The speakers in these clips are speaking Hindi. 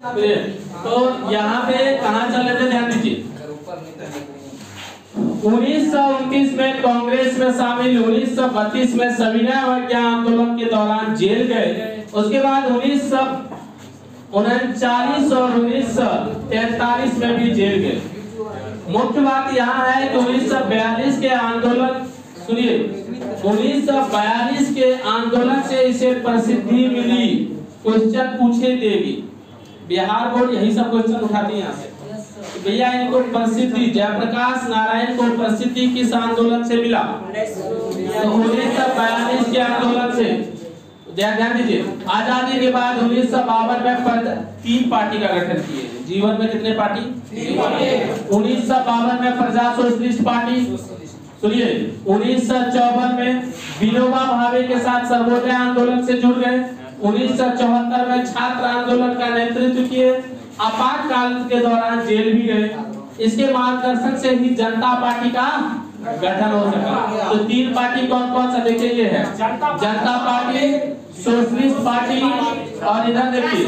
तो यहाँ पे कहाँ चल रहे थे, ध्यान दीजिए। 1929 में कांग्रेस में शामिल, 1932 में सविनय अवज्ञा आंदोलन के दौरान जेल गए। उसके बाद 1939 और 1943 में भी जेल गए। मुख्य बात यहाँ है कि 1942 के आंदोलन, सुनिए, 1942 के आंदोलन से इसे प्रसिद्धि मिली। क्वेश्चन पूछे देगी, बिहार बोर्ड यही सब क्वेश्चन उठाती है यहाँ से। भैया इनको प्रसिद्धि, जयप्रकाश नारायण को प्रसिद्धि किस आंदोलन से मिला? तो 1942 के आंदोलन से। ध्यान दीजिए, आजादी के बाद 1952 में 3 पार्टी का गठन किए। जीवन में कितने पार्टी? 1952 में प्रजा सोशलिस्ट पार्टी, सुनिए, 1954 में विनोबा भावे के साथ सर्वोदय आंदोलन से जुड़ गए। 1974 में छात्र आंदोलन का नेतृत्व किए। आपातकाल के दौरान जेल भी गए। इसके मार्गदर्शन से ही जनता पार्टी का गठन हो सका। तो 3 पार्टी कौन कौन सा देखिए, ये है जनता पार्टी, सोशलिस्ट पार्टी और इधर देखिए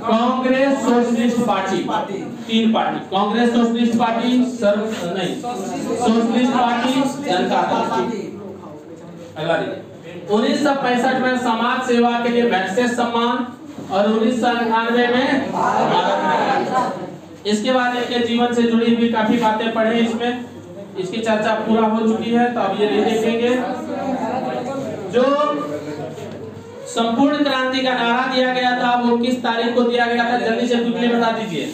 Congress socialist party. 3 party, Congress socialist party, socialist party, जनता पार्टी। अगला देखिए, 1965 में समाज सेवा के लिए मैग्सेसे सम्मान और 1998 में। इसके बाद इनके जीवन से जुड़ी हुई काफी बातें पढ़े, इसमें इसकी चर्चा पूरा हो चुकी है, तो अब ये नहीं देखेंगे। जो संपूर्ण क्रांति का नारा दिया गया था वो किस तारीख को दिया गया था? जल्दी से क्विकली बता दीजिए।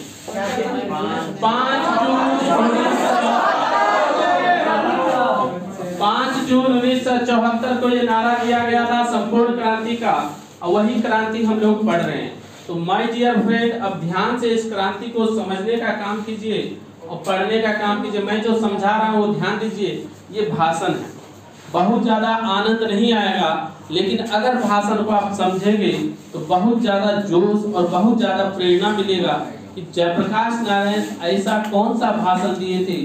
5 जून 1974 को ये नारा दिया गया था संपूर्ण क्रांति का, और वही क्रांति हम लोग पढ़ रहे हैं। तो माय डियर फ्रेंड, अब ध्यान से इस क्रांति को समझने का काम कीजिए और पढ़ने का काम कीजिए। मैं जो समझा रहा हूँ वो ध्यान दीजिए। ये भाषण है, बहुत ज्यादा आनंद नहीं आएगा, लेकिन अगर भाषण को आप समझेंगे तो बहुत ज्यादा जोश और बहुत ज्यादा प्रेरणा मिलेगा कि जयप्रकाश नारायण ऐसा कौन सा भाषण दिए थे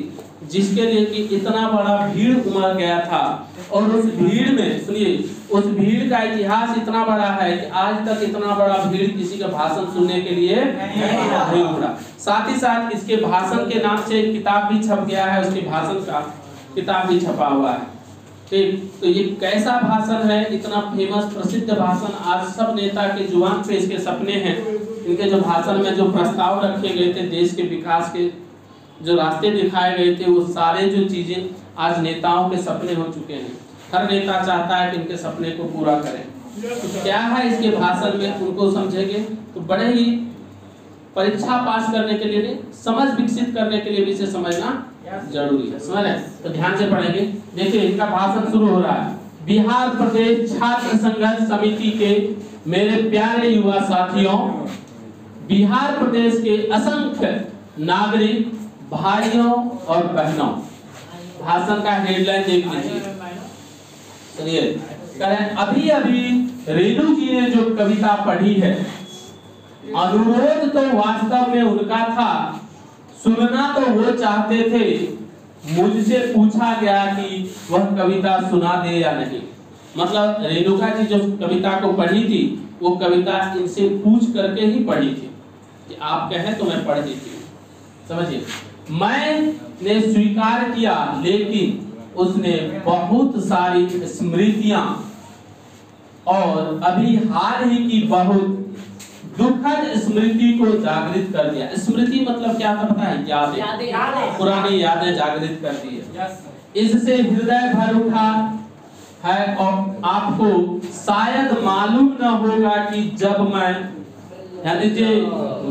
जिसके लिए कि इतना बड़ा भीड़ उमड़ गया था। और उस भीड़ में, सुनिए, उस भीड़ का इतिहास इतना बड़ा है कि आज तक इतना बड़ा भीड़ किसी का भाषण सुनने के लिए नहीं उमड़ा। साथ ही साथ इसके भाषण के नाम से एक किताब भी छप गया है, उसके भाषण का किताब भी छपा हुआ है। ठीक, तो ये कैसा भाषण है, इतना फेमस प्रसिद्ध भाषण। आज सब नेता के जुबान पे इसके सपने हैं। इनके जो भाषण में जो प्रस्ताव रखे गए थे, देश के विकास के जो रास्ते दिखाए गए थे, वो सारे जो चीजें आज नेताओं के सपने हो चुके हैं। हर नेता चाहता है कि इनके सपने को पूरा करें। तो क्या है इसके भाषण में, उनको समझेंगे तो बड़े ही परीक्षा पास करने के लिए नहीं, समझ विकसित करने के लिए भी इसे समझना जरूरी है। समझ रहे? तो ध्यान से पढ़ेंगे। देखिए, इनका भाषण शुरू हो रहा है। बिहार प्रदेश छात्र संघर्ष समिति के मेरे प्यारे युवा साथियों, बिहार प्रदेश के असंख्य नागरिक भाइयों और बहनों। भाषण का हेडलाइन देख लीजिए। सुनिए, अभी अभी रेणु जी ने जो कविता पढ़ी है, अनुरोध तो वास्तव में उनका था, सुनना तो वो चाहते थे। मुझसे पूछा गया कि वह कविता सुना दे या नहीं। मतलब रेणुका जी जो कविता को पढ़ी थी, वो कविता इनसे पूछ करके ही पढ़ी थी कि आप कहें तो मैं पढ़ देती हूँ। समझिए, मैंने स्वीकार किया, लेकिन उसने बहुत सारी स्मृतियां और अभी हाल ही की बहुत दुखद स्मृति को जागृत कर दिया। स्मृति मतलब क्या था पता है? यादें, पुरानी यादें जागृत कर दी है। इससे हृदय भर उठा है और आपको शायद मालूम न होगा कि जब मैं, ध्यान दीजिए,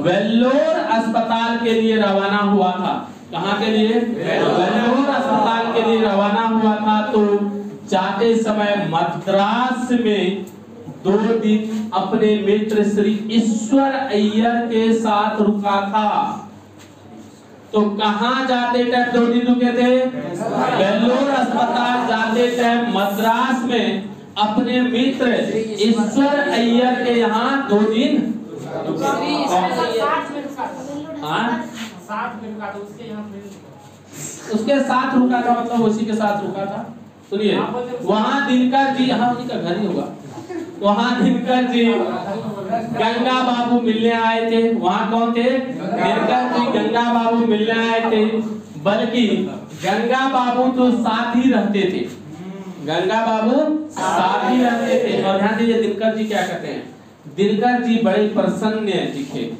वेल्लोर अस्पताल के लिए रवाना हुआ था। कहाँ के लिए? वेल्लोर अस्पताल के लिए रवाना हुआ था। तो जाते समय मद्रास में 2 दिन अपने मित्र श्री ईश्वर अय्यर के साथ रुका था। तो कहाँ जाते टाइम 2 दिन रुके थे? वेल्लोर अस्पताल जाते टाइम मद्रास में अपने मित्र ईश्वर अय्यर के यहाँ 2 दिन उसके साथ रुका था, मतलब उसी के साथ रुका था। सुनिए, वहां दिनकर जी, हाँ उन्हीं का घर ही होगा, वहाँ दिनकर जी गंगा बाबू मिलने आए थे। वहाँ कौन थे? दिनकर जी गंगा बाबू मिलने आए थे। बल्कि गंगा बाबू तो साथ ही रहते थे, गंगा बाबू साथ ही रहते थे। और ध्यान दीजिए दिनकर जी क्या कहते हैं, दिनकर जी बड़े प्रसन्न दिखे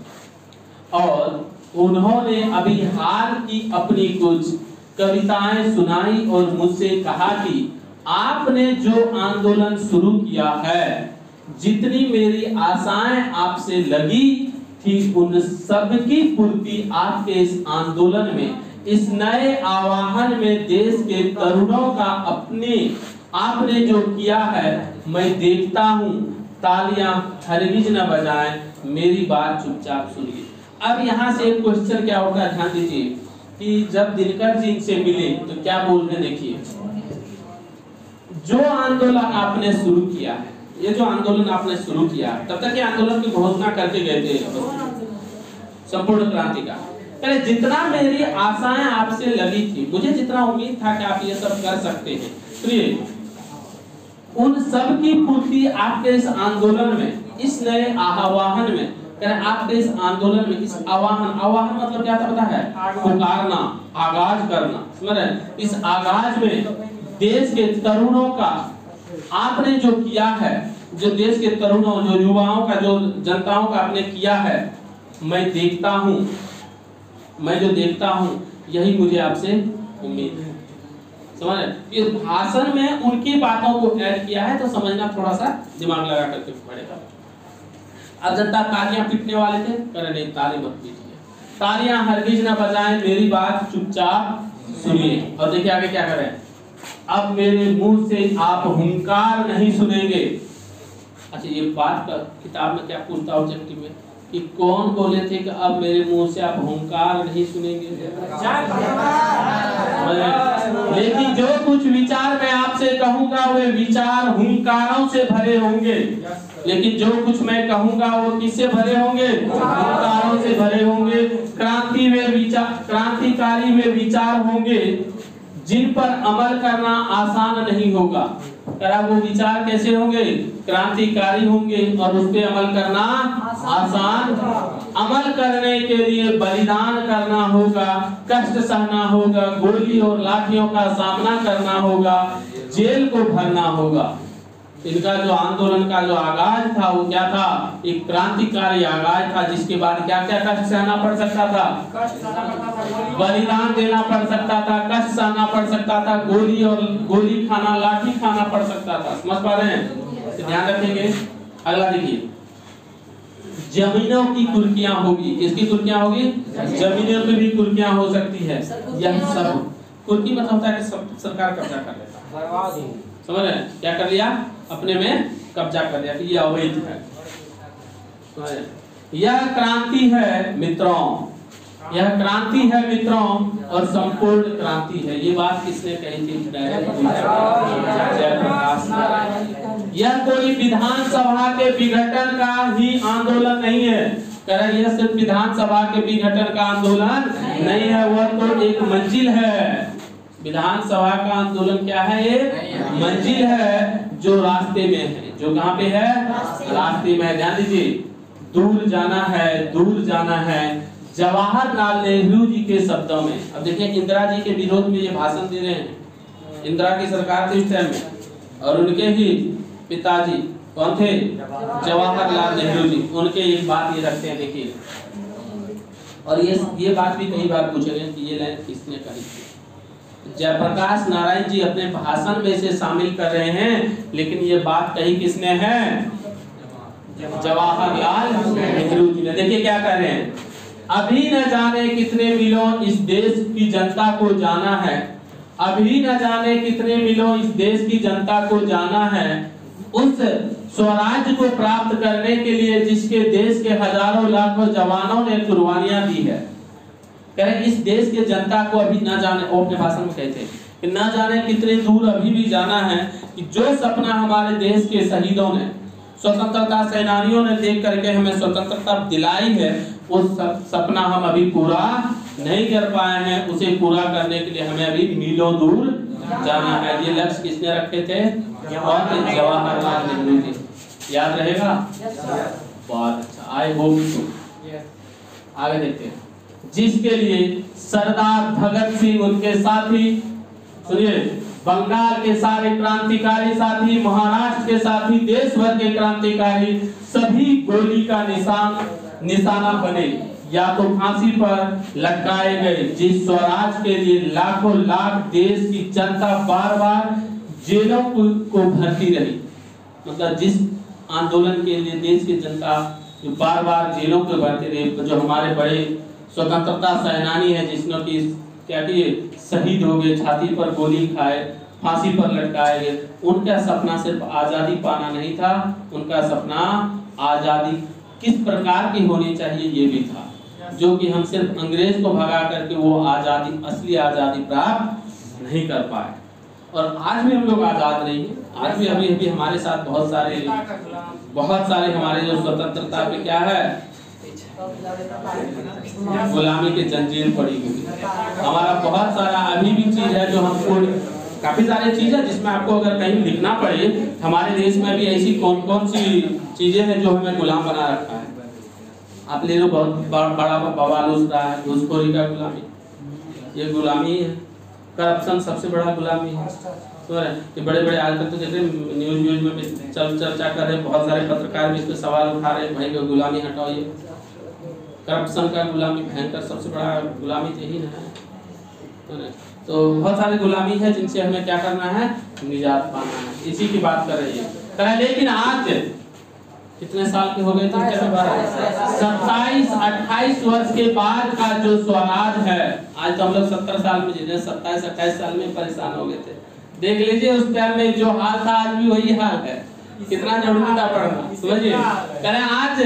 और उन्होंने अभी हाल की अपनी कुछ कविताएं सुनाई और मुझसे कहा कि आपने जो आंदोलन शुरू किया है, जितनी मेरी आशाएं आपसे लगी थी उन सब की पूर्ति आपके इस आंदोलन में, इस नए आवाहन में देश के तरुणों का अपने आपने जो किया है मैं देखता हूँ। तालियां हरगिज न बजाएं, मेरी बात चुपचाप सुनिए। अब यहाँ से एक क्वेश्चन क्या होगा, ध्यान दीजिए कि जब दिनकर जी इनसे मिले तो क्या बोल रहे, देखिए जो आंदोलन आपने शुरू किया है, ये जो आंदोलन आपने शुरू किया, तब तक ये आंदोलन की घोषणा करके गए थे संपूर्ण क्रांति का। पहले जितना मेरी आशाएं आपसे लगी थी, मुझे जितना उम्मीद था कि आप ये सब कर सकते हैं, सुनिए उन सब की पूर्ति आपके इस आंदोलन में, इस नए आह्वान में, आपके इस आंदोलन में, इस आह्वान, आह्वान मतलब क्या होता है? पुकारना, आगाज करना, समझ रहे? इस आगाज में देश के तरुणों का आपने जो किया है, जो देश के तरुणों, जो युवाओं का, जो जनताओं का आपने किया है, मैं देखता हूँ, मैं जो देखता हूँ यही मुझे आपसे उम्मीद है। समझ रहे? इस भाषण में उनकी बातों को ऐड किया है, तो समझना थोड़ा सा दिमाग लगा करके पड़ेगा। अब जनता तालियां पीटने वाले थे, करे नहीं ताली मत पीटिए, तालियां हरगिज न बजाएं, मेरी बात चुपचाप सुनिए। और देखिए आगे क्या करें, अब मेरे मुंह से आप हुंकार नहीं सुनेंगे। अच्छा ये बात का किताब में क्या पूछता ऑब्जेक्टिव में कि कौन बोले थे कि अब मेरे मुंह से आप हुंकार नहीं सुनेंगे? लेकिन जो कुछ विचार मैं आपसे कहूंगा वे विचार हुंकारों से भरे होंगे। लेकिन जो कुछ मैं कहूंगा वो किससे भरे होंगे? हुंकारों से भरे होंगे। क्रांतिकारी वे विचार होंगे जिन पर अमल करना आसान नहीं होगा। वो विचार कैसे होंगे? क्रांतिकारी होंगे और उस पे अमल करना आसान। अमल करने के लिए बलिदान करना होगा, कष्ट सहना होगा, गोली और लाठियों का सामना करना होगा, जेल को भरना होगा। इनका जो आंदोलन का जो आगाज था वो क्या था? एक क्रांतिकारी आगाज था, जिसके बाद क्या क्या कष्ट सहना पड़ सकता था? बलिदान देना पड़ सकता था, कष्ट सहना पड़ सकता था, गोली खाना, लाठी खाना पड़ सकता था। समझ पा रहे हैं? तो ध्यान रखेंगे। अगला देखिए, जमीनों की कुर्कियां होगी। किसकी कुर्कियां होगी? जमीनों की भी कुर्कियां हो सकती है। यह सब कुर्की मतलब होता है कि सब सरकार कब्जा कर लेता है। समझ रहे हैं? क्या कर लिया? अपने में कब्जा कर लिया कि ये अवैध है। यह क्रांति है मित्रों, यह क्रांति है मित्रों और संपूर्ण क्रांति है। ये बात किसने कही थी? जयप्रकाश नारायण। यह कोई विधानसभा के विघटन का ही आंदोलन नहीं है। यह सिर्फ विधानसभा के विघटन का आंदोलन नहीं है, वह तो एक मंजिल है। विधानसभा का आंदोलन क्या है? ये मंजिल है जो रास्ते में है। जो कहाँ पे है? रास्ते में है। ध्यान दीजिए, दूर जाना है, दूर जाना है। जवाहरलाल नेहरू जी के शब्दों में, अब देखिए इंदिरा जी के विरोध में ये भाषण दे रहे हैं। इंदिरा की सरकार थी इस टाइम में, और उनके ही पिताजी कौन थे? जवाहरलाल नेहरू जी। उनके एक बात ये रखते हैं, देखिए, और ये बात भी कई बार पूछे गए कि ये लाइन किसने कही थी। जयप्रकाश नारायण जी अपने भाषण में से शामिल कर रहे हैं, लेकिन ये बात कही किसने है? जवाहरलाल नेहरू जी ने। देखिए क्या कह रहे हैं, अभी न जाने कितने मिलों इस देश की जनता को जाना है, अभी न जाने कितने मिलों इस देश की जनता को जाना है, उस स्वराज को प्राप्त करने के लिए जिसके देश के हजारों लाखों जवानों ने कुर्बानियां दी है। कहें इस देश के जनता को अभी ना जाने, और अपने भाषण में कहते हैं कि ना जाने कितने दूर अभी भी जाना है कि जो सपना हमारे देश के शहीदों ने, स्वतंत्रता सेनानियों ने देख करके हमें स्वतंत्रता दिलाई है, उस सपना हम अभी पूरा नहीं कर पाए हैं। उसे पूरा करने के लिए हमें अभी मीलों दूर जाना है। ये लक्ष्य किसने रखे थे? जवाहरलाल नेहरू जी। याद रहेगा? बहुत अच्छा, आई होप सो। आगे देखते हैं। जिसके लिए सरदार भगत सिंह, उनके साथी, सुनिए, बंगाल के सारे क्रांतिकारी साथी, महाराष्ट्र के साथी, देश भर के क्रांतिकारी सभी गोली का निशाना बने या तो फांसी पर लटकाए गए। जिस स्वराज के लिए लाखों लाख देश की जनता बार बार जेलों को भरती रही, मतलब जिस आंदोलन के लिए देश की जनता जो बार बार जेलों को भरती रही, जो हमारे बड़े स्वतंत्रता सेनानी है जिसने कि क्या किए, शहीद हो गए, छाती पर गोली खाए, फांसी पर लटकाए गए, उनका सपना सिर्फ आजादी पाना नहीं था, उनका सपना आजादी किस प्रकार की होनी चाहिए ये भी था, जो कि हम सिर्फ अंग्रेज को भगा करके वो आजादी, असली आजादी प्राप्त नहीं कर पाए। और आज भी हम लोग आजाद नहीं हैं। आज भी अभी हमारे साथ बहुत सारे हमारे जो स्वतंत्रता पे क्या है, गुलामी के जंजीर पड़ी हुई। हमारा बहुत सारा अभी भी चीज है जो हमको, काफी सारी चीज है जिसमें आपको अगर कहीं लिखना पड़े, हमारे देश में भी ऐसी कौन कौन सी चीजें हैं जो हमें गुलाम बना रखा है। आप ले लो, बहुत बड़ा बवाल उठ रहा है, घूसखोरी का गुलामी, ये गुलामी है। करप्शन सबसे बड़ा गुलामी है। तो ये बड़े बड़े आजकल तो जैसे न्यूज में भी चर्चा कर रहे हैं, बहुत सारे पत्रकार भी इस पे सवाल उठा रहे हैं, भाई को गुलामी हटाओ, ये करप्शन का गुलामी भयंकर सबसे बड़ा गुलामी तो यही है। तो बहुत सारी गुलामी है जिनसे हमें क्या करना है, निजात पाना है, इसी की बात कर रही है। लेकिन आज कितने साल के हो गए थे? 27-28 वर्ष के बाद का जो स्वराज है, आज तो हम लोग 70 साल में जी रहे, 27-28 साल में परेशान हो गए थे। देख लीजिए उस टाइम में जो हाल था आज भी वही हाल है। कितना जरूरी था पढ़ना, समझिए। आज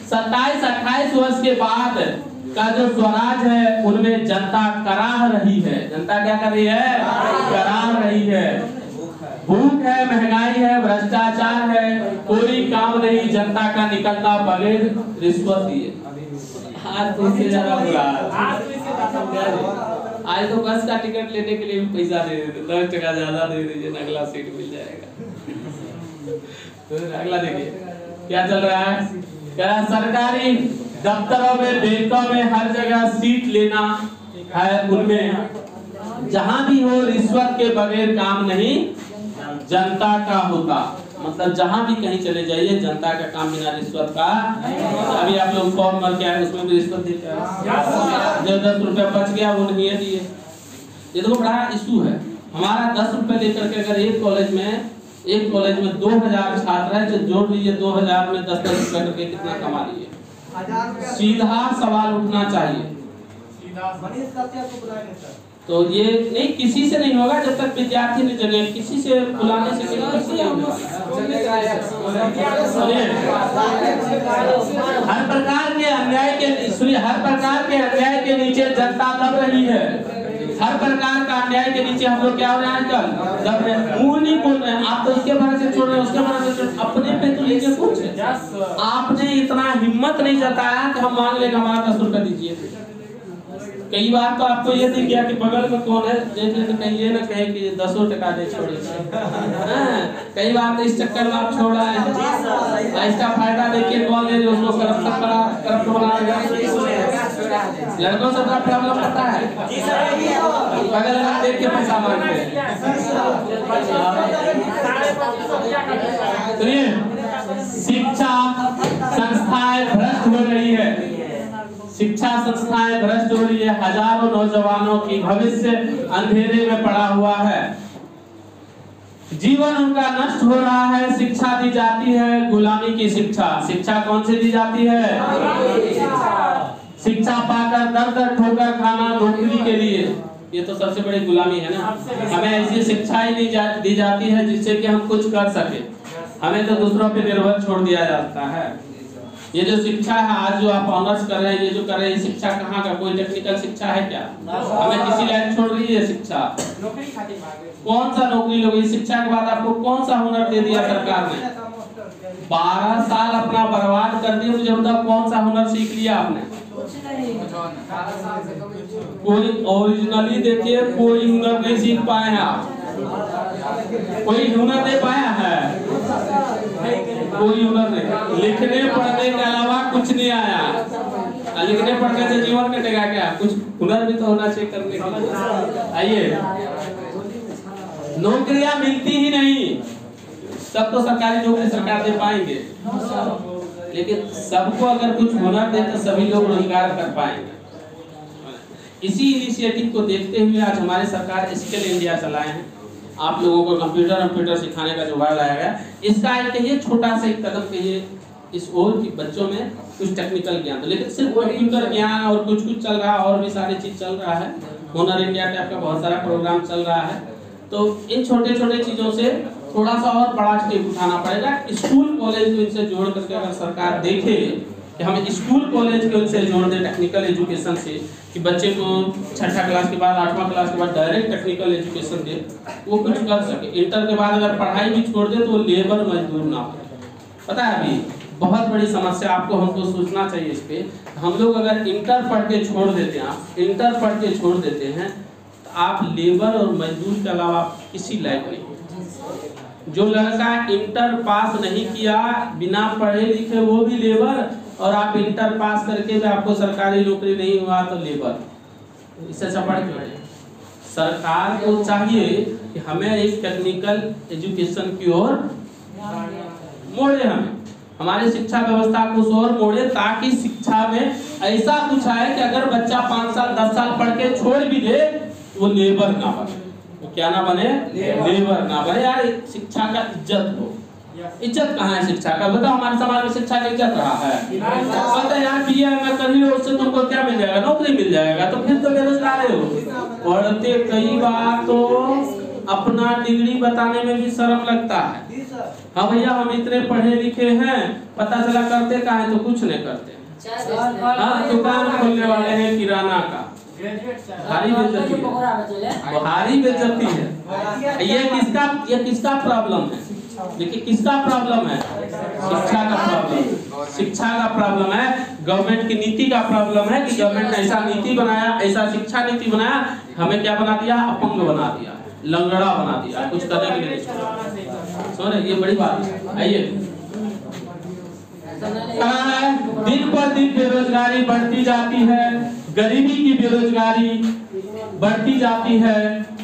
27-28 वर्ष के बाद का जो स्वराज है उनमें जनता कराह रही है। जनता क्या कर रही है? कराह रही है। भूख है, महंगाई है, भ्रष्टाचार है, कोई काम नहीं जनता का निकलता बगैर रिश्वत दिए। आज तो इससे ज्यादा बुरा आज तो बस का टिकट लेने के लिए पैसा दे देते, 10 टका ज्यादा दे दीजिए, अगला सीट मिल जाएगा। तो अगला देखिए क्या चल रहा है, क्या सरकारी दफ्तरों में, बैंकों में, हर जगह सीट लेना है, उनमें जहां भी हो रिश्वत के बगैर काम नहीं जनता का होता। मतलब जहां भी कहीं चले जाइए जनता का काम बिना रिश्वत का। अभी आप लोग फॉर्म भर के आए, उसमें भी रिश्वत देते हैं, जो 10 रुपए बच गया वो नहीं दिए। ये तो बड़ा इशू है। हमारा 10 रुपए लेकर के अगर एक कॉलेज में 2000 छात्र है, तो जोड़ लीजिए 2000 में 10-10 रुपए करके कितना कमा लिए। सीधा सवाल उठना चाहिए। तो ये नहीं, किसी से नहीं होगा जब तक विद्यार्थी नहीं जगे, किसी से बुलाने से नहीं होगा। हर प्रकार के अन्याय के नीचे जनता दब रही है। हर प्रकार का अन्याय के नीचे हम लोग क्या हो रहे हैं आजकल, दब रहे हैं। मुंह नहीं बोल रहे हैं, आप तो उसके भरोसे छोड़ रहे हैं, उसके भरोसे छोड़, अपने पे तो लीजिए कुछ। आपने इतना हिम्मत नहीं जताया कि हम मांग लेंगे हमारा 10 रुपए दीजिए। कई बार तो आपको ये नहीं किया कि बगल में कौन है, देख ले तो कहीं ये ना कहे कि 10 टका दे छोड़े। कई बार तो इस चक्कर में आप छोड़ा है, इसका फायदा देखिए कौन ले उसको करप्ट बना लड़कों से बड़ा प्रॉब्लम होता है, बगल में देख के पैसा मांगते हैं। सुनिए, शिक्षा संस्थाएं भ्रष्ट हो रही है, शिक्षा संस्थाएं भ्रष्ट हो रही है, हजारों नौजवानों की भविष्य अंधेरे में पड़ा हुआ है, जीवन उनका नष्ट हो रहा है। शिक्षा दी जाती है गुलामी की शिक्षा। शिक्षा कौन सी दी जाती है? शिक्षा पाकर दर ठोकर खाना नौकरी के लिए, ये तो सबसे बड़ी गुलामी है ना। हमें ऐसी शिक्षा ही नहीं दी जाती है जिससे कि हम कुछ कर सके, हमें तो दूसरों पे निर्भर छोड़ दिया जाता है। ये जो शिक्षा है, आज जो आप ऑनर्स कर रहे हैं, ये जो कर रहे हैं, शिक्षा कहाँ का? कोई टेक्निकल शिक्षा है क्या? हमें किसी लायक छोड़ रही है शिक्षा। कौन सा नौकरी लोगे? शिक्षा के बाद आपको कौन सा हुनर दे दिया सरकार ने? 12 साल अपना बर्बाद कर दिए, मुझे बताओ कौन सा हुनर सीख लिया आपने? कोई ओरिजिनली देखिए, कोई हुनर नहीं सीख पाए हैं आप, कोई हुनर दे पाया है। कोई हुनर नहीं, लिखने पढ़ने के अलावा कुछ नहीं आया। लिखने पढ़ने से जीवन कटेगा क्या? कुछ हुनर भी तो होना चाहिए करने के लिए। आइए, नौकरियां मिलती ही नहीं, सब तो सरकारी नौकरी सरकार दे पाएंगे, लेकिन सबको अगर कुछ हुनर दे तो सभी लोग रोजगार कर पाएंगे। इसी इनिशिएटिव को देखते हुए आज हमारी सरकार स्किल इंडिया चलाए हैं। आप लोगों को कंप्यूटर सिखाने का जुगाड़ लाया गया। इसका एक कहिए छोटा सा एक कदम कहिए इस ओर कि बच्चों में कुछ टेक्निकल ज्ञान, लेकिन सिर्फ कंप्यूटर ज्ञान और कुछ चल रहा है, और भी सारी चीज चल रहा है। हुनर इंडिया टाइप का बहुत सारा प्रोग्राम चल रहा है। तो इन छोटे छोटे चीजों से थोड़ा सा और बड़ा स्टेप उठाना पड़ेगा। स्कूल कॉलेज को इनसे जोड़ करके अगर सरकार देखे कि हम स्कूल कॉलेज को इनसे जोड़ दें टेक्निकल एजुकेशन से, कि बच्चे को 6ठा क्लास के बाद 8वां क्लास के बाद डायरेक्ट टेक्निकल एजुकेशन दे, वो कुछ कर सके। इंटर के बाद अगर पढ़ाई भी छोड़ दे तो वो लेबर मजदूर ना हो। पता है अभी बहुत बड़ी समस्या, आपको हमको सोचना चाहिए इस पे। हम लोग अगर इंटर पढ़ के छोड़ देते हैं, आप इंटर पढ़ के छोड़ देते हैं तो आप लेबर और मजदूर के अलावा किसी लायक नहीं। जो लड़का इंटर पास नहीं किया बिना पढ़े लिखे वो भी लेबर, और आप इंटर पास करके भी आपको सरकारी नौकरी नहीं हुआ तो लेबर। इससे अच्छा पढ़ क्यों है? सरकार को चाहिए कि हमें एक टेक्निकल एजुकेशन की ओर मोड़े, हमारी शिक्षा व्यवस्था को उस ओर मोड़े, ताकि शिक्षा में ऐसा कुछ आए कि अगर बच्चा 5 साल 10 साल पढ़ के छोड़ भी दे वो लेबर ना बने। क्या ना बने? लेबर ना बने। यार शिक्षा का इज्जत हो। इज्जत कहाँ है शिक्षा का? बताओ, हमारे समाज में शिक्षा का इज्जत रहा है? पता है यार बीए में कर लो, उससे तुमको क्या मिल जाएगा? नौकरी मिल जाएगा, तो फिर तो बेरोजगार हो। पढ़ते कई बार तो अपना डिग्री बताने में भी शर्म लगता है। हाँ भैया हम इतने पढ़े लिखे हैं, पता चला करते का है तो कुछ नहीं करते। हाँ दुकान खोलने वाले हैं किराना का, भारी बेइज्जती है, भारी बेइज्जती है। ये किसका प्रॉब्लम है? देखिए किसका प्रॉब्लम है? शिक्षा का प्रॉब्लम, शिक्षा का प्रॉब्लम है। गवर्नमेंट की नीति का प्रॉब्लम है कि गवर्नमेंट ने ऐसा नीति बनाया, ऐसा शिक्षा नीति बनाया, हमें क्या बना दिया? अपंग बना दिया, लंगड़ा बना दिया, कुछ करने के लिए नहीं। सुन ये बड़ी बात है। आइए, दिन पर दिन बेरोजगारी बढ़ती जाती है, गरीबी की बेरोजगारी बढ़ती जाती है।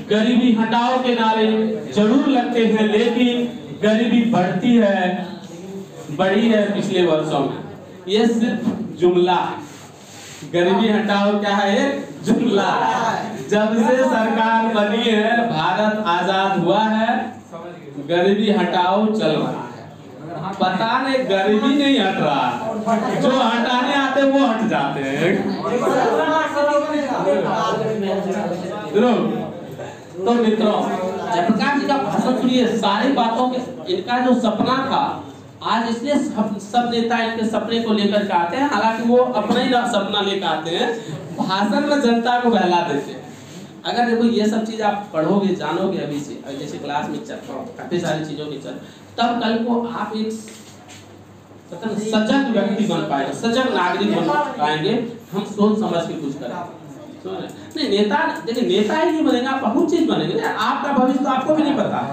गरीबी हटाओ के नारे जरूर लगते हैं, लेकिन गरीबी बढ़ती है, बढ़ी है पिछले वर्षों में। ये सिर्फ जुमला है। गरीबी हटाओ क्या है? एक जुमला है। जब से सरकार बनी है, भारत आजाद हुआ है, गरीबी हटाओ चल रहा है। पता नहीं गरीबी नहीं हट रहा, जो हटाने आते वो हट जाते हैं। तो मित्रों, जयप्रकाश जी का भाषण सुनिए, सारी बातों के, इनका जो सपना था, आज इसलिए सब नेता इनके सपने को लेकर के आते हैं, हालांकि वो अपना ही सपना लेकर आते हैं, भाषण में जनता को बहला देते हैं। अगर देखो ये सब चीज आप पढ़ोगे, जानोगे अभी से, जैसे क्लास में काफी सारी चीजों की चल, तब कल को आप एक सजग व्यक्ति बन पाएंगे, सजग नागरिक बन पाएंगे। हम सोच समझ के कुछ करेंगे। नहीं नेता, देखिए नेता ही नहीं बनेगा, बहुत चीज बनेंगे। आपका भविष्य तो आपको भी नहीं पता है,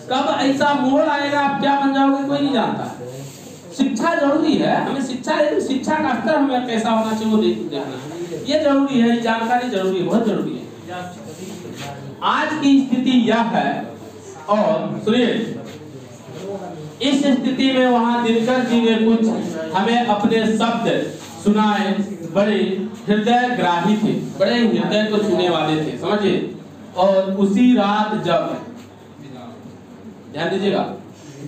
कब ऐसा मोड़ आएगा आप क्या बन जाओगे कोई नहीं जानता। शिक्षा जरूरी है, हमें शिक्षा, लेकिन शिक्षा का स्तर हमें कैसा होना चाहिए वो देखना, ये जरूरी है, जानकारी जरूरी है, बहुत जरूरी है। आज की स्थिति यह है, और सुनिए इस स्थिति में वहां दिनकर जी ने कुछ हमें अपने शब्द सुनाए, बड़े हृदय ग्राही थे, बड़े हृदय को छूने वाले थे, समझिए। और उसी रात जब, ध्यान दीजिएगा,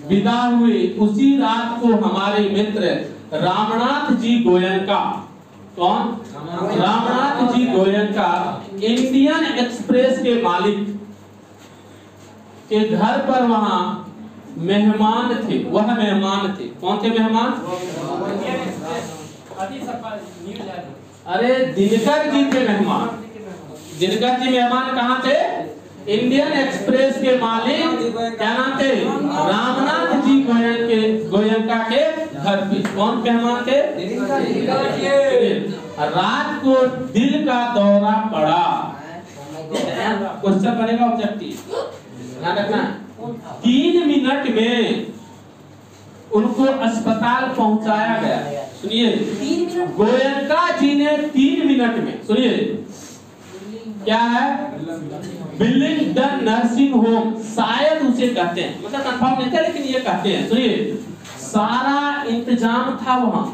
विदा हुए उसी रात को हमारे मित्र रामनाथ जी गोयनका, कौन? रामनाथ जी गोयनका इंडियन एक्सप्रेस के मालिक के घर पर वहां मेहमान थे। वह मेहमान थे, कौन थे मेहमान? अरे दिनकर जी थे मेहमान। दिनकर जी मेहमान कहाँ थे? इंडियन एक्सप्रेस के मालिक क्या नाम थे? रामनाथ जी गोयनका के घर पे कौन मेहमान थे? रात को दिल का दौरा पड़ा। क्वेश्चन बनेगा ऑब्जेक्टिव, ध्यान रखना। 3 मिनट में उनको अस्पताल पहुंचाया गया। सुनिए, गोयनका जी ने 3 मिनट में, सुनिए क्या है, विलिंगडन नर्सिंग होम शायद उसे कहते हैं, मतलब कंफर्म नहीं था लेकिन ये कहते हैं। सुनिए, सारा इंतजाम था वहां,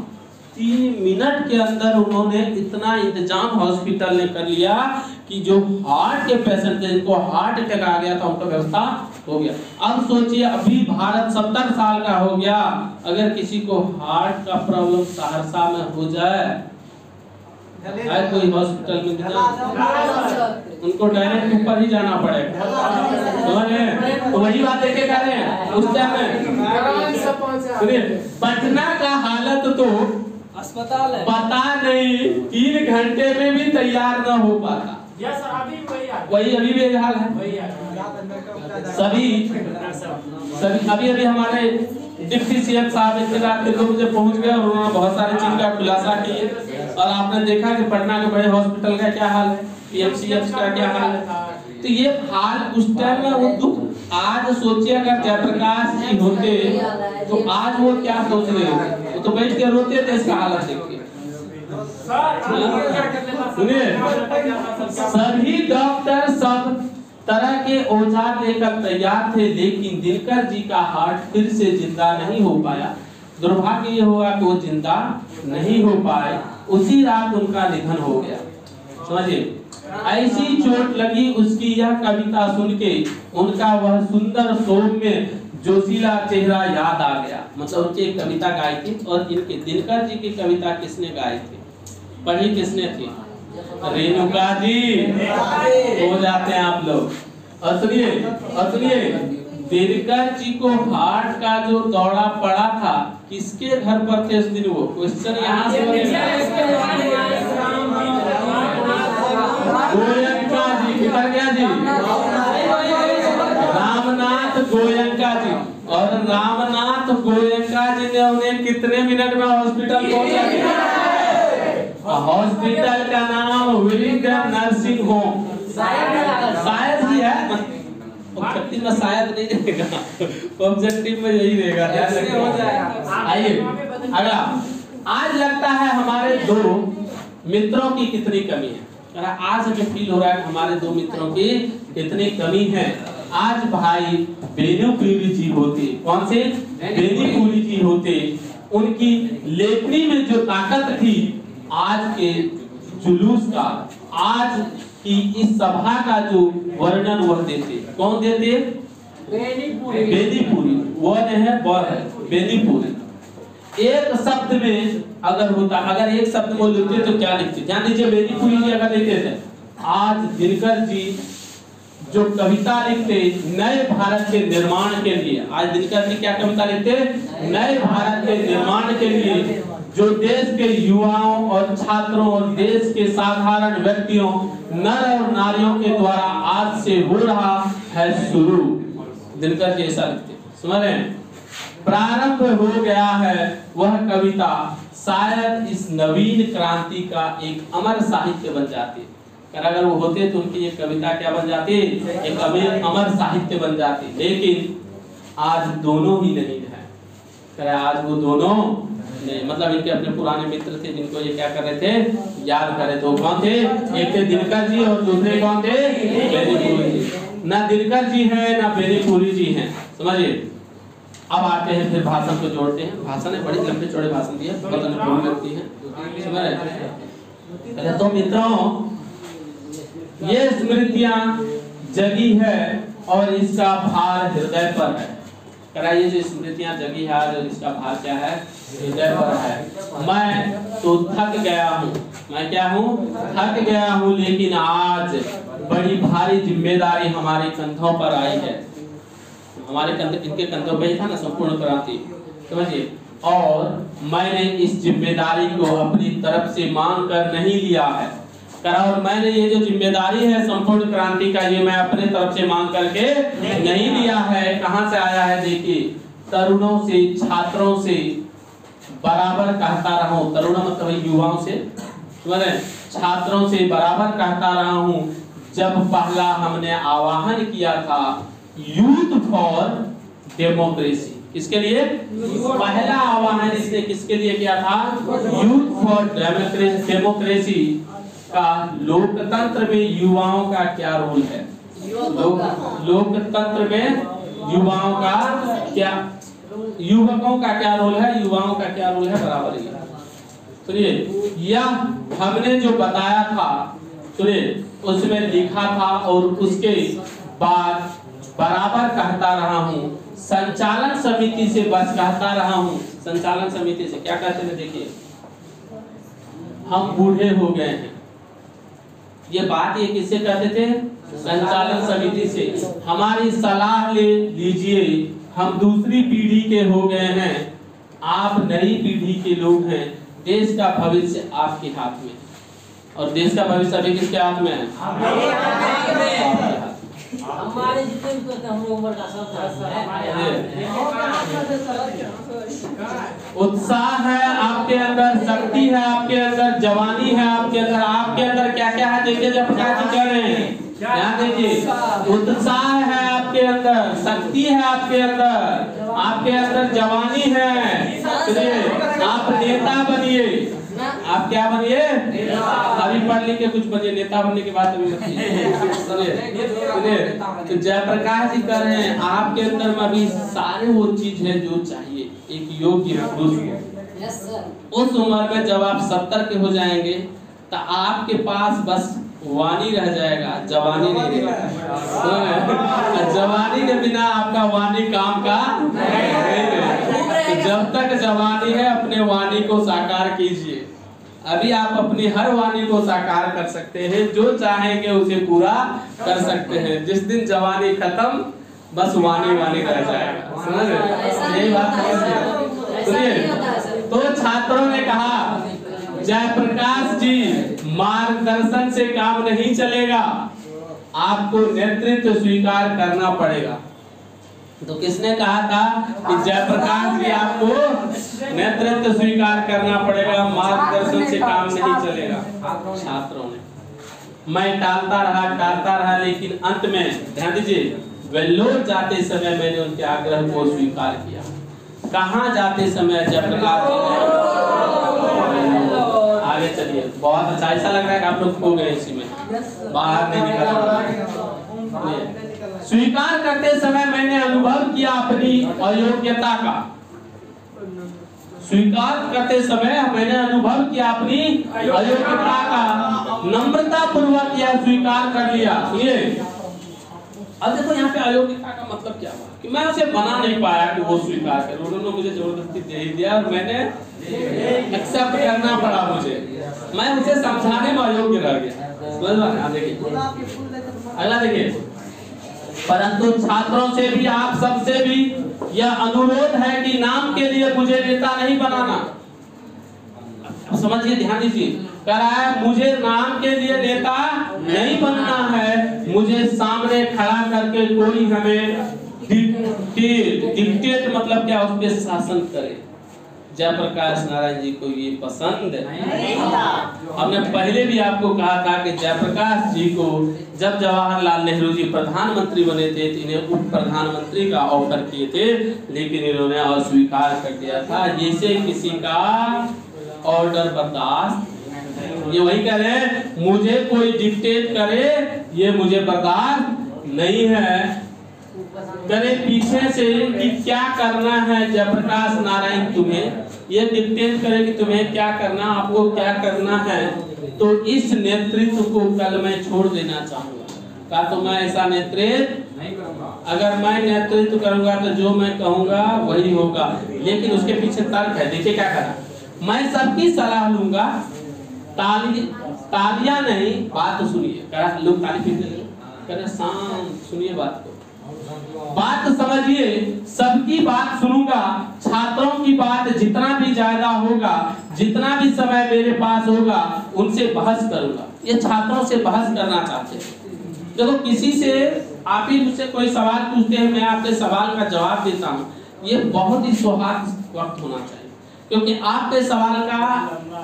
3 मिनट के अंदर उन्होंने इतना इंतजाम हॉस्पिटल ने कर लिया कि जो हार्ट के पेशेंट थे, जिनको हार्ट अटैक आ गया था, उनका व्यवस्था हो गया। अब सोचिए, अभी भारत 70 साल का हो गया, अगर किसी को हार्ट का प्रॉब्लम सहरसा में हो जाए, है कोई हॉस्पिटल में उनको डायरेक्ट ऊपर ही जाना पड़ेगा। तो वही बात देखे कर रहे हैं उस टाइम में। पटना का हालत तो अस्पताल है, पता नहीं 3 घंटे में भी तैयार न हो पाता। वही अभी भी हाल है। सभी अभी हमारे डिप्टी सीएम साहब इतने रात के 2 बजे पहुंच गए और उन्होंने बहुत सारी चीज का खुलासा किए। और आपने देखा कि पटना के बड़े हॉस्पिटल का क्या हाल है, पीएमसीएच का क्या हाल है। तो ये हाल उस टाइम में वो दुख, आज सोचिए अगर जयप्रकाश जी होते तो आज वो क्या सोच रहे होते, तो बैठ के रोते थे इसका हालत देख के। सुनिए, सभी डॉक्टर सब तरह के औजार लेकर तैयार थे, लेकिन दिनकर जी का हार्ट फिर से जिंदा नहीं हो पाया। दुर्भाग्य ये हुआ कि वो जिंदा नहीं हो पाए, उसी रात उनका निधन हो गया। समझिए, ऐसी चोट लगी उसकी यह कविता सुन के, उनका वह सुंदर सौम्य जोशीला चेहरा याद आ गया। मतलब उनकी एक कविता गाई थी, और इनके दिनकर जी की कविता किसने गाई थी, पढ़ी किसने थी, रेणुका जी। हो जाते हैं आप लोग। और सुनिए, दिनकर जी को हार्ट का जो दौरा पड़ा था, किसके घर पर थे उस दिन? वो क्वेश्चन यहाँ से गोयनका जी, किधर गया जी, रामनाथ गोयनका जी। और रामनाथ गोयनका जी ने उन्हें कितने मिनट में हॉस्पिटल पहुंचा दिया? हॉस्पिटल का नाम विलिंगडन नर्सिंग होम, शायद ही है, ऑब्जेक्टिव में शायद नहीं रहेगा, ऑब्जेक्टिव में यही रहेगा। आइए अगला। आज लगता है हमारे 2 मित्रों की कितनी कमी है। आज हमें फील हो रहा है कि हमारे 2 मित्रों की कितनी कमी है। आज भाई बेनीपुरी जी होते, कौन से बेनीपुरी जी होते, उनकी लेखनी में जो ताकत थी, आज के जुलूस का, आज की इस सभा का जो वर्णन वह देते। कौन देते? बेनीपुरी। वो है बेनीपुरी। एक शब्द में अगर होता, अगर एक शब्द बोल देते तो क्या लिखते? जान लीजिए, बेनीपुरी जी अगर लिखते थे, आज दिनकर जी जो कविता लिखते नए भारत के निर्माण के लिए, आज दिनकर जी क्या कविता लिखते? नए भारत के निर्माण के लिए, जो देश के युवाओं और छात्रों और देश के साधारण व्यक्तियों, नर और नारियों के द्वारा आज से हो रहा है शुरू। दिनकर जी ऐसा लिखते, समझ रहे हैं? प्रारंभ हो गया है वह कविता, शायद इस नवीन क्रांति का एक अमर साहित्य बन जाती। अगर वो होते तो उनकी एक कविता क्या बन जाती? एक अमर साहित्य बन जाती। लेकिन आज दोनों ही नहीं है। आज वो दोनों नहीं, मतलब इनके अपने पुराने मित्र थे जिनको ये क्या कर रहे थे, याद कर रहे थे। वो कौन थे? एक थे दिनकर जी और दूसरे कौन थे? बेनीपुरी जी। ना दिनकर जी हैं ना बेनीपुरी जी हैं, समझिए। अब आते हैं फिर भाषण को जोड़ते हैं। भाषण है बड़ी लंबे चौड़े भाषण दिए, बहुत अनुकूल व्यक्ति है, समझ रहे। तो मित्रों, ये स्मृतियां जगी है और इसका भार हृदय पर है। कराइए, जो स्मृतियां जगी है और इसका भार क्या है? हृदय पर है। मैं तो थक गया हूँ, मैं क्या हूँ? थक गया हूँ, लेकिन आज बड़ी भारी जिम्मेदारी हमारे कंधों पर आई है। हमारे कंधे, इनके कंधों पे ही था ना संपूर्ण क्रांति, समझिए। और मैंने इस जिम्मेदारी को अपनी तरफ से मांग कर नहीं लिया है, और मैंने ये जो जिम्मेदारी है संपूर्ण क्रांति का, ये मैं अपने तरफ से मांग करके नहीं लिया है। कहां से आया है? देखिए, तरुणों से, छात्रों से बराबर कहता रहा हूं। तरुण मतलब युवाओं से, छात्रों से बराबर कहता रहा हूं। जब पहला हमने आह्वान किया था यूथ फॉर डेमोक्रेसी, किसके लिए? पहला आह्वान इसने किसके लिए किया था? यूथ फॉर डेमोक्रेसी का लोकतंत्र में युवाओं का क्या रोल है? लोकतंत्र में युवाओं का क्या, युवकों का क्या रोल है, युवाओं का क्या रोल है, बराबर ही। सुनिए, यह हमने जो बताया था, सुनिए, उसमें लिखा था और उसके बाद बराबर कहता रहा हूँ, संचालन समिति से बस कहता रहा हूँ। संचालन समिति से क्या कहते थे? देखिए, हम बूढ़े हो गए हैं, ये बात ये किससे कहते थे? संचालन समिति से। हमारी सलाह ले लीजिए, हम दूसरी पीढ़ी के हो गए हैं, आप नई पीढ़ी के लोग हैं, देश का भविष्य आपके हाथ में, और देश का भविष्य अभी किसके हाथ में है? हमारे जितने भी हम उम्र का सब उत्साह है आपके अंदर, शक्ति है आपके अंदर, जवानी है आपके अंदर क्या क्या है? देखिए, जब प्रकाश जी कह रहे हैं, ध्यान दीजिए, उत्साह है आपके अंदर, शक्ति है आपके अंदर जवानी है। चलिए, आप नेता बनिए, आप क्या बनिए? अभी पढ़ लिख के कुछ बनिए, नेता बनने के बाद अभी मत सुनिए। तो जयप्रकाश जी कह रहे हैं, आपके अंदर में अभी सारे वो चीज है जो चाहिए एक योग्य पुरुष। उस उम्र में जब आप 70 के हो जाएंगे तो आपके पास बस वाणी रह जाएगा, जवानी नहीं रहेगा। जवानी के बिना आपका वाणी काम का नहीं है। तो जब तक जवानी है, अपने वाणी को साकार कीजिए। अभी आप अपनी हर वाणी को साकार कर सकते हैं, जो चाहेंगे उसे पूरा कर सकते हैं। जिस दिन जवानी खत्म, बस वाणी रह जाएगा। समझ रहे? यही बात सुनिए। तो छात्रों ने कहा, जयप्रकाश जी, मार्गदर्शन से काम नहीं चलेगा, आपको नेतृत्व स्वीकार करना पड़ेगा। तो किसने कहा था कि जयप्रकाश जी आपको नेतृत्व स्वीकार करना पड़ेगा, मार्गदर्शन से काम नहीं चलेगा? छात्रों ने। मैं टालता रहा, लेकिन अंत में ध्यान दीजिए, वेल्लोर जाते समय मैंने उनके आग्रह को स्वीकार किया। कहाँ जाते समय? जयप्रकाश जी। आगे चलिए, बहुत अच्छा, ऐसा लग रहा है कि आप लोग खो गए इसी में, बाहर नहीं निकल। स्वीकार करते समय मैंने अनुभव किया अपनी अयोग्यता का। स्वीकार करते समय मैंने अनुभव किया अपनी अयोग्यता का, नम्रता पूर्वक यह स्वीकार कर लिया। सुनिए, अब देखो यहाँ पे अयोग्यता का मतलब क्या हुआ कि मैं उसे बना नहीं पाया कि वो स्वीकार करे। उन्होंने मुझे जबरदस्ती दे ही दिया और मैंने एक्सेप्ट करना पड़ा मुझे, मैं उसे समझाने में अयोग्य रह गया। समझ रहे हैं? देखिए अगला, देखिए, परंतु छात्रों से भी, आप सबसे भी यह अनुरोध है कि नाम के लिए मुझे नेता नहीं बनाना। समझिए, ध्यान दीजिए, कह रहा है मुझे नाम के लिए नेता नहीं बनना है, मुझे सामने खड़ा करके कोई हमें डिक्टेट मतलब क्या, उस पर शासन करे। जयप्रकाश नारायण जी को ये पसंद नहीं था। हमने पहले भी आपको कहा था कि जयप्रकाश जी को जब जवाहरलाल नेहरू जी प्रधानमंत्री बने थे तो इन्हें उप प्रधानमंत्री का ऑफर किए थे, लेकिन इन्होंने अस्वीकार कर दिया था। जैसे किसी का ऑर्डर बर्दाश्त, ये वही कह रहे हैं, मुझे कोई डिक्टेट करे ये मुझे बर्दाश्त नहीं है। करे पीछे से कि क्या करना है जयप्रकाश नारायण, तुम्हें ये डिक्टेट करे कि तुम्हें क्या करना, आपको क्या करना है, तो इस नेतृत्व को कल मैं छोड़ देना चाहूंगा। कहा तो मैं ऐसा नेतृत्व नहीं करूंगा, अगर मैं नेतृत्व करूंगा तो जो मैं कहूंगा वही होगा। लेकिन उसके पीछे तर्क है, देखिए क्या कहा, मैं सबकी सलाह लूंगा, तालियां नहीं, बात तो सुनिए। लोग ताली पीते हैं, शांत सुनिए बात को, बात समझिए, सबकी बात सुनूंगा, छात्रों की बात जितना भी ज्यादा होगा, जितना भी समय मेरे पास होगा, उनसे बहस करूंगा। ये छात्रों से बहस करना चाहते हैं। देखो, किसी से आप ही मुझसे कोई सवाल पूछते हैं, मैं आपके सवाल का जवाब देता हूँ, ये बहुत ही सौहार्द वक्त होना चाहिए, क्योंकि आपके सवाल का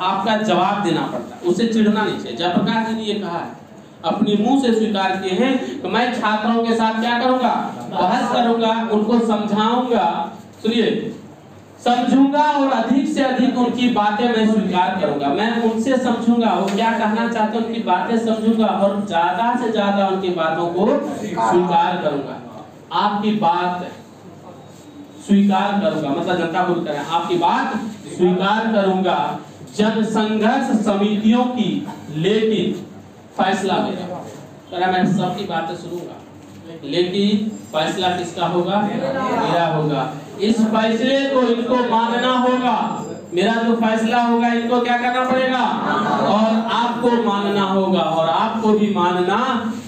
आपका जवाब देना पड़ता है, उसे चिढ़ना नहीं चाहिए। जयप्रकाश जी ने ये कहा है, अपने मुंह से स्वीकार किए हैं कि मैं छात्रों के साथ क्या करूंगा, बहस करूंगा, उनको समझाऊंगा, सुनिए, समझूंगा और अधिक से अधिक उनकी बातें मैं स्वीकार करूंगा। मैं उनसे समझूंगा वो क्या कहना चाहते हैं, उनकी बातें समझूंगा और ज्यादा से ज्यादा उनकी बातों को स्वीकार करूंगा। आपकी बात स्वीकार करूंगा मतलब जनता को करें, आपकी बात स्वीकार करूंगा। जनसंघर्ष समितियों की लेकिन फैसला मेरा, मैं सबकी बातें सुनूंगा लेकिन फैसला किसका होगा? मेरा होगा। इस फैसले को इनको मानना होगा। मेरा जो फैसला होगा इनको क्या करना पड़ेगा? और आपको मानना होगा और आपको भी मानना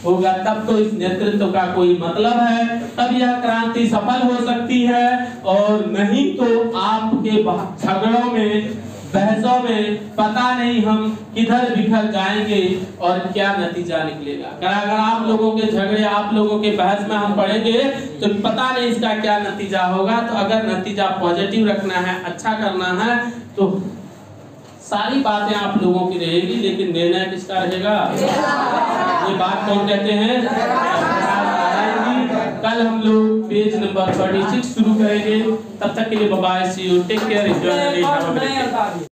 होगा। तब तो इस नेतृत्व का कोई मतलब है, तब यह क्रांति सफल हो सकती है। और नहीं तो आपके झगड़ों में, बहसों में पता नहीं हम किधर बिखर जाएंगे और क्या नतीजा निकलेगा। अगर आप लोगों के झगड़े, आप लोगों के बहस में हम पड़ेंगे तो पता नहीं इसका क्या नतीजा होगा। तो अगर नतीजा पॉजिटिव रखना है, अच्छा करना है, तो सारी बातें आप लोगों की रहेगी लेकिन निर्णय किसका रहेगा? ये बात कौन कहते हैं? कल हम लोग पेज नंबर 36 शुरू करेंगे। तब तक के लिए bye bye, see you, take care, enjoy the day.